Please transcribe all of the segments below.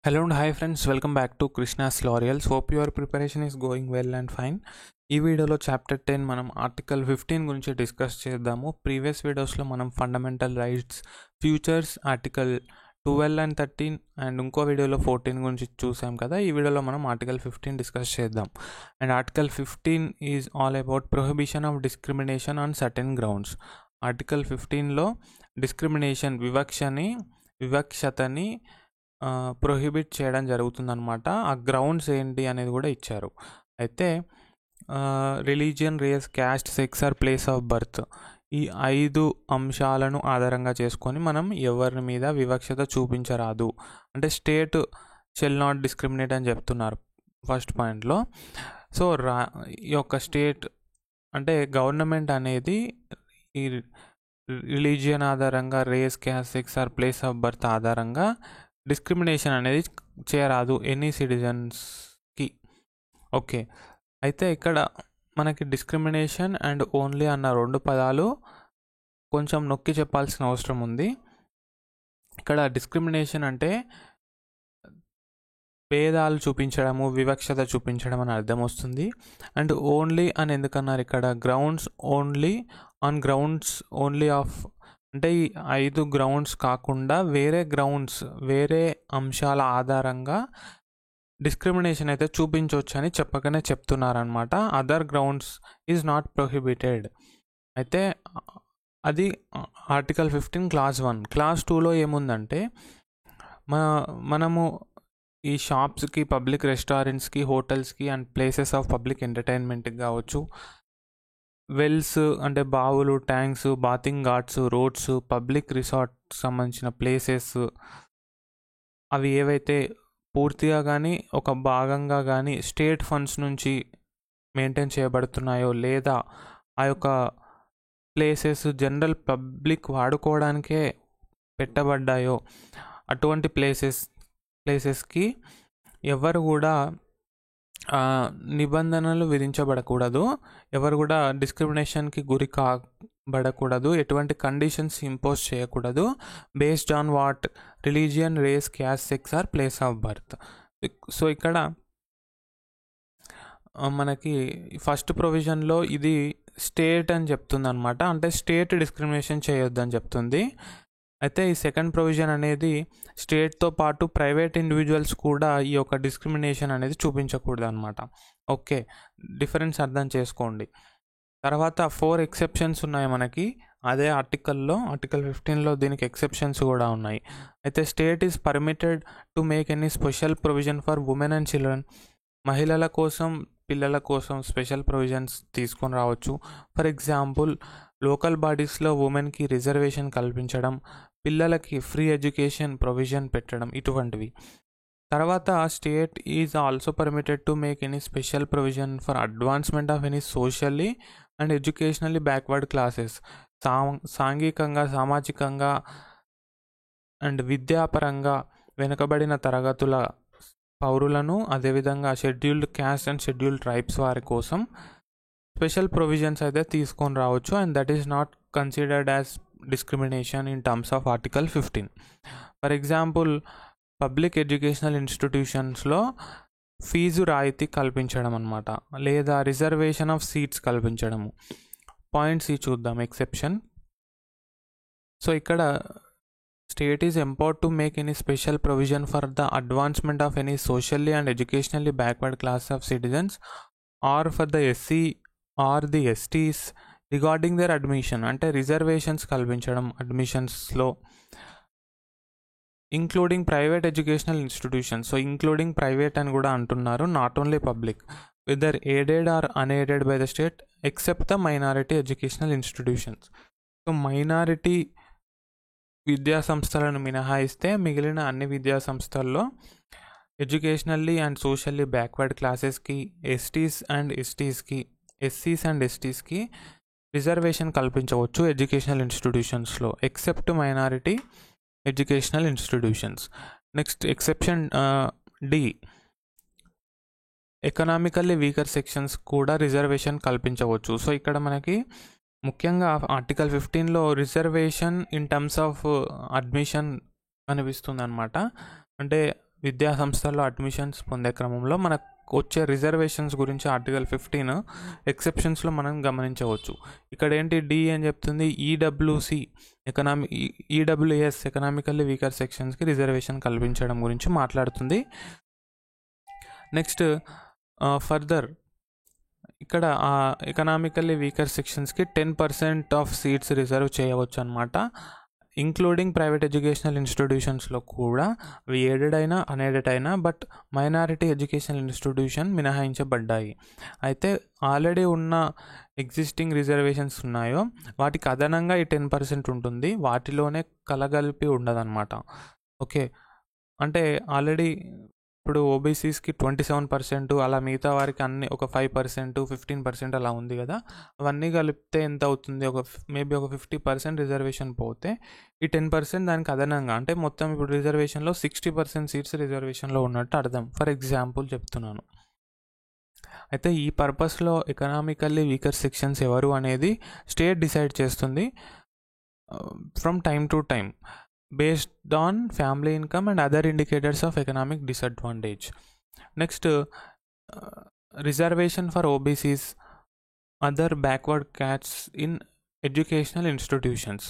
Hello and hi friends, welcome back to Krishna's L'Oreals. Hope your preparation is going well and fine. ఈ వీడియోలో chapter 10 మనం article 15 గురించి discuss చేద్దాము. Previous వీడియోస్లో మనం fundamental rights, features, article 12 and 13 and ఇంకో వీడియోలో 14 గురించి చూసాం కదా. ఈ వీడియోలో మనం ఆర్టికల్ 15 డిస్కస్ చేద్దాం. And article 15 is all about prohibition of discrimination on certain grounds. Article 15లో డిస్క్రిమినేషన్, వివక్షతని ప్రొహిబిట్ చేయడం జరుగుతుందన్నమాట. ఆ గ్రౌండ్స్ ఏంటి అనేది కూడా ఇచ్చారు. అయితే religion, race, caste, sex or place of birth, ఈ 5 అంశాలను ఆధారంగా చేసుకొని మనం ఎవరి మీద వివక్షత చూపించరాదు అంటే స్టేట్ షెల్ నాట్ డిస్క్రిమినేట్ అని చెప్తున్నారు ఫస్ట్ పాయింట్లో. సో ఈ యొక్క స్టేట్ అంటే గవర్నమెంట్ అనేది ఈ రిలీజియన్ ఆధారంగా, race, caste, sex or place of birth ఆధారంగా డిస్క్రిమినేషన్ అనేది చేయరాదు ఎనీ సిటిజన్స్కి. ఓకే, అయితే ఇక్కడ మనకి డిస్క్రిమినేషన్ అండ్ ఓన్లీ అన్న 2 పదాలు కొంచెం నొక్కి చెప్పాల్సిన అవసరం ఉంది. ఇక్కడ డిస్క్రిమినేషన్ అంటే భేదాలు చూపించడము, వివక్షత చూపించడం అని అర్థం వస్తుంది. అండ్ ఓన్లీ అని ఎందుకన్నారు ఇక్కడ? Grounds only on grounds only of అంటే ఈ 5 గ్రౌండ్స్ కాకుండా వేరే గ్రౌండ్స్, వేరే అంశాల ఆధారంగా డిస్క్రిమినేషన్ అయితే చూపించవచ్చు అని చెప్పకనే చెప్తున్నారనమాట. Other grounds is not prohibited. అయితే అది ఆర్టికల్ 15 క్లాస్ 1. క్లాస్ 2లో ఏముందంటే మనము ఈ షాప్స్కి, పబ్లిక్ రెస్టారెంట్స్కి, హోటల్స్కి అండ్ ప్లేసెస్ ఆఫ్ పబ్లిక్ ఎంటర్టైన్మెంట్కి కావచ్చు, వెల్స్ అంటే బావులు, tanks, bathing ghats, roads, public resort సంబంధించిన ప్లేసెస్, అవి ఏవైతే పూర్తిగా కానీ ఒక భాగంగా కానీ స్టేట్ ఫండ్స్ నుంచి మెయింటైన్ చేయబడుతున్నాయో లేదా ఆ యొక్క ప్లేసెస్ జనరల్ పబ్లిక్ వాడుకోవడానికే పెట్టబడ్డాయో అటువంటి ప్లేసెస్కి ఎవరు కూడా నిబంధనలు విధించబడకూడదు, ఎవరు కూడా డిస్క్రిమినేషన్కి గురి కాబడకూడదు, ఎటువంటి కండిషన్స్ ఇంపోజ్ చేయకూడదు based on what religion, race, caste, sex or place of birth. So ఇక్కడ మనకి ఫస్ట్ ప్రొవిజన్లో ఇది స్టేట్ అని చెప్తుంది అనమాట, అంటే స్టేట్ డిస్క్రిమినేషన్ చేయొద్దని చెప్తుంది. అయితే ఈ సెకండ్ ప్రొవిజన్ అనేది స్టేట్తో పాటు ప్రైవేట్ ఇండివిజువల్స్ కూడా ఈ యొక్క డిస్క్రిమినేషన్ అనేది చూపించకూడదు అనమాట. ఓకే, డిఫరెన్స్ అర్థం చేసుకోండి. తర్వాత 4 ఎక్సెప్షన్స్ ఉన్నాయి మనకి అదే ఆర్టికల్లో. ఆర్టికల్ 15లో దీనికి ఎక్సెప్షన్స్ కూడా ఉన్నాయి. అయితే state is permitted to make any special provision for women and children. మహిళల కోసం, పిల్లల కోసం స్పెషల్ ప్రొవిజన్స్ తీసుకొని రావచ్చు. ఫర్ ఎగ్జాంపుల్, లోకల్ బాడీస్లో ఉమెన్కి రిజర్వేషన్ కల్పించడం, పిల్లలకి ఫ్రీ ఎడ్యుకేషన్ ప్రొవిజన్ పెట్టడం, ఇటువంటివి. తర్వాత state is also permitted to make any special provision for advancement of any socially and educationally backward classes. సాంఘికంగా, సామాజికంగా అండ్ విద్యాపరంగా వెనుకబడిన తరగతుల పౌరులను, అదేవిధంగా scheduled caste and scheduled tribes వారి కోసం స్పెషల్ ప్రొవిజన్స్ అయితే తీసుకొని రావచ్చు. And that is not considered as discrimination in terms of article 15. For example, public educational ఇన్స్టిట్యూషన్స్లో ఫీజు రాయితీ కల్పించడం అనమాట, లేదా రిజర్వేషన్ ఆఫ్ సీట్స్ కల్పించడము. పాయింట్స్ చూద్దాం. ఎక్సెప్షన్. సో ఇక్కడ state is empowered to make any special provision for the advancement of any socially and educationally backward class of citizens or for the SC or the STs regarding their admission. అంటే reservations కల్పించడం అడ్మిషన్స్లో, including private educational institutions. So including private అని కూడా అంటున్నారు, not only public, whether aided or unaided by the state except the minority educational institutions. So minority విద్యా సంస్థలను మినహాయిస్తే మిగిలిన అన్ని విద్యా సంస్థల్లో ఎడ్యుకేషనల్లీ అండ్ సోషల్లీ బ్యాక్వర్డ్ క్లాసెస్కి, ఎస్సీస్ అండ్ ఎస్టీస్కి రిజర్వేషన్ కల్పించవచ్చు ఎడ్యుకేషనల్ ఇన్స్టిట్యూషన్స్లో except minority educational institutions. Next exception D, economically weaker sections కూడా రిజర్వేషన్ కల్పించవచ్చు. సో ఇక్కడ మనకి ముఖ్యంగా ఆర్టికల్ 15లో reservation in terms of admission కనిపిస్తుంది అనమాట. అంటే విద్యా సంస్థల్లో అడ్మిషన్స్ పొందే క్రమంలో మనకు వచ్చే రిజర్వేషన్స్ గురించి ఆర్టికల్ 15 ఎక్సెప్షన్స్లో మనం గమనించవచ్చు. ఇక్కడ ఏంటి డి అని చెప్తుంది, ఈడబ్ల్యూసి ఈడబ్ల్యూఎస్ ఎకనామికల్లీ వీకర్ సెక్షన్స్కి రిజర్వేషన్ కల్పించడం గురించి మాట్లాడుతుంది. నెక్స్ట్ ఫర్దర్ ఇక్కడ ఎకనామికల్లీ వీకర్ సెక్షన్స్కి 10% ఆఫ్ సీట్స్ రిజర్వ్ చేయవచ్చు అనమాట. ఇంక్లూడింగ్ ప్రైవేట్ ఎడ్యుకేషనల్ ఇన్స్టిట్యూషన్స్లో కూడా అవి ఎయిడెడ్ అయినా అన్ఎయిడెడ్ అయినా, బట్ మైనారిటీ ఎడ్యుకేషనల్ ఇన్స్టిట్యూషన్ మినహాయించబడ్డాయి. అయితే ఆల్రెడీ ఉన్న ఎగ్జిస్టింగ్ రిజర్వేషన్స్ ఉన్నాయో వాటికి అదనంగా ఈ 10% ఉంటుంది, వాటిలోనే కలగలిపి ఉండదన్నమాట. ఓకే, అంటే ఆల్రెడీ ఇప్పుడు ఓబీసీస్కి 27%, అలా మిగతా వారికి అన్ని ఒక 5%, 15% అలా ఉంది కదా. అవన్నీ కలిపితే ఎంత అవుతుంది, మేబీ ఒక 50% రిజర్వేషన్ పోతే ఈ 10% దానికి అదనంగా, అంటే మొత్తం ఇప్పుడు రిజర్వేషన్లో 60% సీట్స్ రిజర్వేషన్లో ఉన్నట్టు అర్థం. ఫర్ ఎగ్జాంపుల్ చెప్తున్నాను. అయితే ఈ పర్పస్లో ఎకనామికల్లీ వీకర్ సెక్షన్స్ ఎవరు అనేది స్టేట్ డిసైడ్ చేస్తుంది from time to time based on family income and other indicators of economic disadvantage. Next, reservation for OBCs, other backward castes in educational institutions.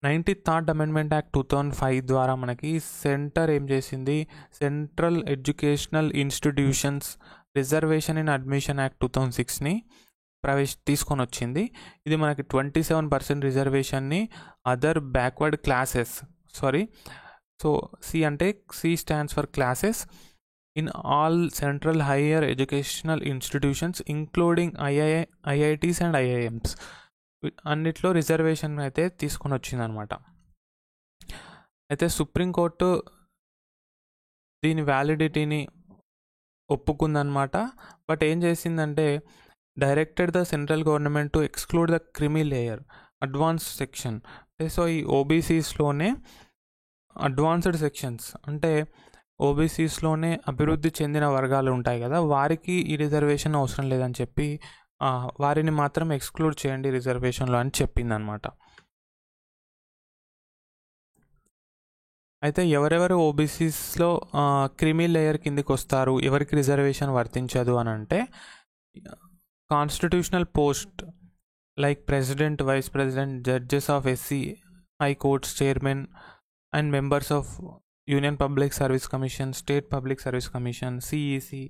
93rd Amendment Act 2005 ద్వారా మనకి centre ఏం చేసింది, central educational institutions reservation in admission act 2006ని తీసుకొని వచ్చింది. ఇది మనకి 27% రిజర్వేషన్ని other backward classes, so C అంటే C stands for classes in all central higher educational institutions including IITs and IIMs అన్నిట్లో రిజర్వేషన్ అయితే తీసుకొని వచ్చిందనమాట. అయితే సుప్రీంకోర్టు దీని వ్యాలిడిటీని ఒప్పుకుందనమాట. బట్ ఏం చేసిందంటే directed the central government to exclude the creamy layer advanced section. So ఈ ఓబీసీస్లోనే అడ్వాన్స్డ్ సెక్షన్స్ అంటే ఓబీసీస్లోనే అభివృద్ధి చెందిన వర్గాలు ఉంటాయి కదా, వారికి ఈ రిజర్వేషన్ అవసరం లేదని చెప్పి వారిని మాత్రం ఎక్స్క్లూడ్ చేయండి రిజర్వేషన్లో అని చెప్పిందనమాట. అయితే ఎవరెవరు ఓబీసీస్లో క్రిమీ లేయర్ కిందికి వస్తారు, ఎవరికి రిజర్వేషన్ వర్తించదు అని అంటే constitutional post like president, vice president, judges of SC high courts chairman and members of union public service commission, state public service commission, CEC,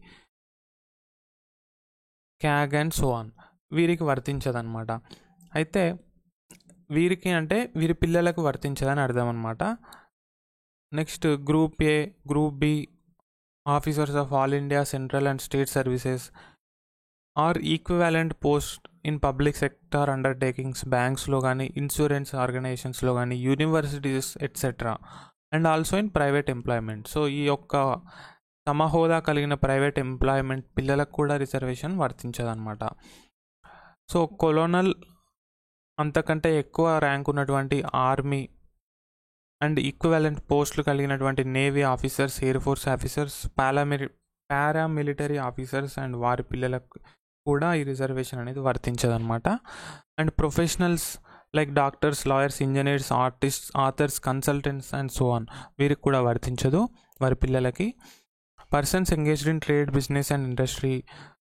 CAG and so on, వీరికి వర్తించదన్నమాట. అయితే వీరికి అంటే వీరి పిల్లలకు వర్తించదని అర్థం అనమాట. Next group A, group B officers of all India central and state services or equivalent post in public sector undertakings, బ్యాంక్స్లో కానీ, ఇన్సూరెన్స్ ఆర్గనైజేషన్స్లో కానీ, universities etcetera, and also in private employment. So ఈ యొక్క సమహోదా కలిగిన ప్రైవేట్ ఎంప్లాయ్మెంట్ పిల్లలకు కూడా reservation వర్తించదన్నమాట. So colonel, అంతకంటే ఎక్కువ ర్యాంక్ ఉన్నటువంటి ఆర్మీ అండ్ ఈక్వివాలెంట్ పోస్టులు కలిగినటువంటి navy officers, air force officers, paramilitary officers and వారి పిల్లలకు కూడా ఈ రిజర్వేషన్ అనేది వర్తించదన్నమాట. And professionals like doctors, lawyers, engineers, artists, authors, consultants and so on, వీరికి కూడా వర్తించదు వారి పిల్లలకి. Persons engaged in trade, business and industry,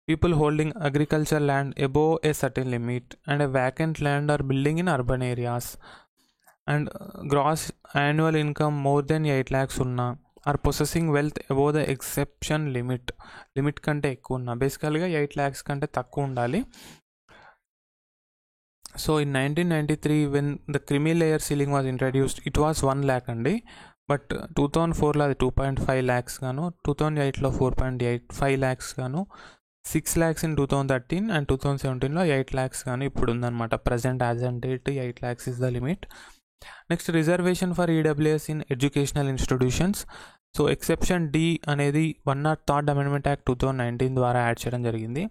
people holding agricultural land above a certain limit and a vacant land or building in urban areas and gross annual income more than 8 lakhs unna or possessing wealth above the exception limit కంటే ఎక్కువ ఉన్నా, బేసికల్గా 8 lakhs కంటే తక్కువ ఉండాలి. So in 1993 when the creamy layer ceiling was introduced it was 1 lakh అండి. But 2004లో అది 2.5 lakhs గాను, 2008లో 4.85 lakhs గాను, 6 lakhs in 2013 అండ్ 2017లో 8 lakhs కానీ ఇప్పుడు ఉందన్నమాట. Present as and date 8 lakhs is the limit. Next reservation for EWS in educational institutions. So exception D అనేది 103rd amendment act 2019 ద్వారా యాడ్ చేయడం జరిగింది.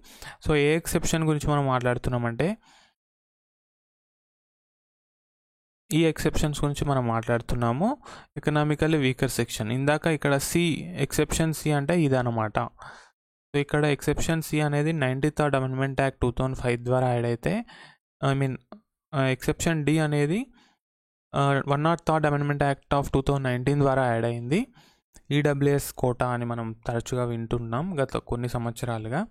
సో ఏ ఎక్సెప్షన్ గురించి మనం మాట్లాడుతున్నామంటే ఈ ఎక్సెప్షన్స్ గురించి మనం మాట్లాడుతున్నాము, ఎకనామికల్లీ వీకర్ సెక్షన్. ఇందాక ఇక్కడ సి ఎక్సెప్షన్ సి అంటే ఇదన్నమాట. సో ఇక్కడ ఎక్సెప్షన్ సి అనేది 93rd అమెండ్మెంట్ యాక్ట్ 2005 ద్వారా యాడ్ అయితే, ఎక్సెప్షన్ డి అనేది 103rd అమెండ్మెంట్ యాక్ట్ ఆఫ్ 2019 ద్వారా యాడ్ అయింది. ఈడబ్ల్యూఎస్ కోటా అని మనం తరచుగా వింటున్నాం గత కొన్ని సంవత్సరాలుగా.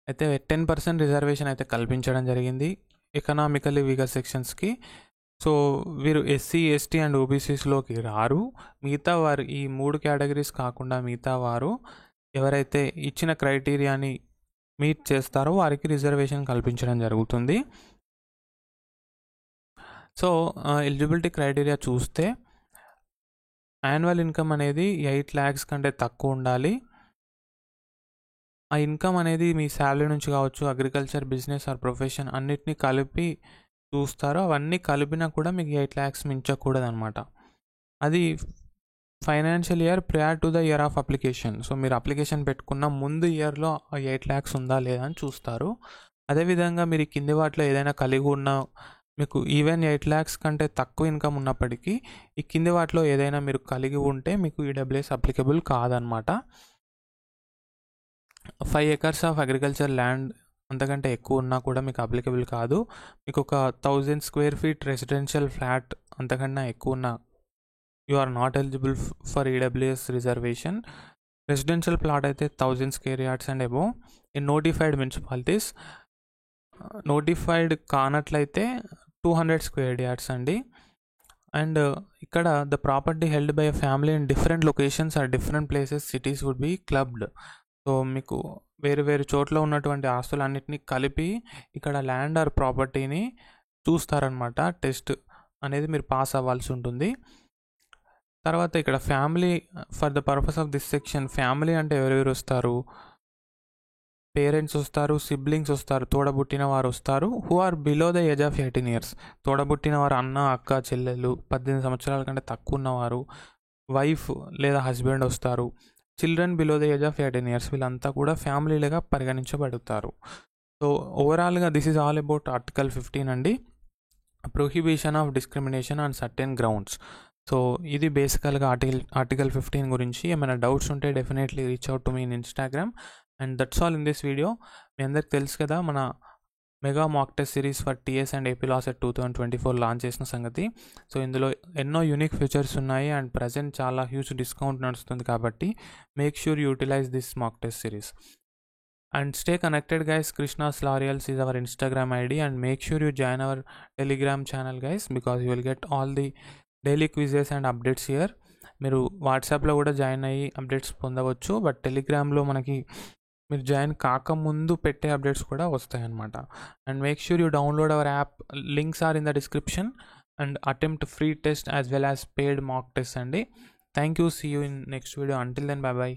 అయితే 10% రిజర్వేషన్ అయితే కల్పించడం జరిగింది ఎకనామికలీ వీకర్ సెక్షన్స్కి. సో వీరు ఎస్సీ, ఎస్టీ అండ్ ఓబీసీస్లోకి రారు. మిగతా వారు ఈ 3 కేటగిరీస్ కాకుండా మిగతా వారు ఎవరైతే ఇచ్చిన క్రైటీరియాని మీట్ చేస్తారో వారికి రిజర్వేషన్ కల్పించడం జరుగుతుంది. సో ఎలిజిబిలిటీ క్రైటీరియా చూస్తే యాన్యువల్ ఇన్కమ్ అనేది 8 lakhs కంటే తక్కువ ఉండాలి. ఆ ఇన్కమ్ అనేది మీ శాలరీ నుంచి కావచ్చు, అగ్రికల్చర్, బిజినెస్ ఆర్ ప్రొఫెషన్ అన్నిటినీ కలిపి చూస్తారో అవన్నీ కలిపినా కూడా మీకు 8 lakhs మించకూడదు అనమాట. అది financial year prior to the year of application. So మీరు అప్లికేషన్ పెట్టుకున్న ముందు ఇయర్లో 8 lakhs ఉందా లేదా అని చూస్తారు. అదేవిధంగా మీరు కింది వాటిలో ఏదైనా కలిగి ఉన్న మీకు ఈవెన్ 8 lakhs కంటే తక్కువ ఇన్కమ్ ఉన్నప్పటికీ ఈ కింది వాటిలో ఏదైనా మీరు కలిగి ఉంటే మీకు ఈడబ్ల్యూఎస్ అప్లికబుల్ కాదనమాట. 5 acres ఆఫ్ అగ్రికల్చర్ ల్యాండ్ అంతకంటే ఎక్కువ ఉన్నా కూడా మీకు అప్లికబుల్ కాదు. మీకు ఒక 1000 square feet రెసిడెన్షియల్ ఫ్లాట్ అంతకన్నా ఎక్కువ ఉన్నా you are not eligible for EWS reservation. Residential plot అయితే 1000 square yards and above in notified municipalities. Notified కానట్లయితే 200 square yards అండి. అండ్ ఇక్కడ the property held by a family in different locations or different places cities would be clubbed. So మీకు వేరు వేరు చోట్ల ఉన్నటువంటి ఆస్తులన్నింటినీ కలిపి ఇక్కడ ల్యాండ్ ఆర్ ప్రాపర్టీని చూస్తారనమాట. టెస్ట్ అనేది మీరు పాస్ అవ్వాల్సి ఉంటుంది. తర్వాత ఇక్కడ family for the purpose of this section, family అంటే ఎవరెవరు వస్తారు? పేరెంట్స్ వస్తారు, సిబ్లింగ్స్ వస్తారు, తోడబుట్టిన వారు వస్తారు. Who are below the age of 18 years. తోడబుట్టిన వారు అన్న, అక్క, చెల్లెలు, 18 సంవత్సరాల కంటే తక్కువ ఉన్నవారు, వైఫ్ లేదా హస్బెండ్ వస్తారు. Children below the age of 18 years. వీళ్ళంతా కూడా ఫ్యామిలీలుగా పరిగణించబడతారు. సో ఓవరాల్గా this is all about article 15 అండి, prohibition of discrimination on certain grounds. So ఇది బేసికల్గా ఆర్టికల్ 15 గురించి. ఏమైనా డౌట్స్ ఉంటే definitely reach out to me in Instagram. And that's all in this video. మీ అందరికి తెలుసు కదా మన mega mock test series for TS and AP LAWCET 2024 launch చేసిన సంగతి. సో ఇందులో ఎన్నో యూనిక్ ఫీచర్స్ ఉన్నాయి అండ్ ప్రజెంట్ చాలా హ్యూజ్ డిస్కౌంట్ నడుస్తుంది కాబట్టి make sure utilize this mock test series. And stay connected guys. Krishna's L'Oreals is our Instagram ID and make sure you join our Telegram channel guys, because you will get all the daily quizzes and updates here. మీరు వాట్సాప్లో కూడా join అయ్యి updates పొందవచ్చు, but టెలిగ్రామ్లో మనకి మీరు join కాకముందు పెట్టే అప్డేట్స్ కూడా వస్తాయి అన్నమాట. And make sure you download our app, links are in the description, and attempt free test as well as paid mock test అండి. Thank you, see you in next video. Until then, bye by.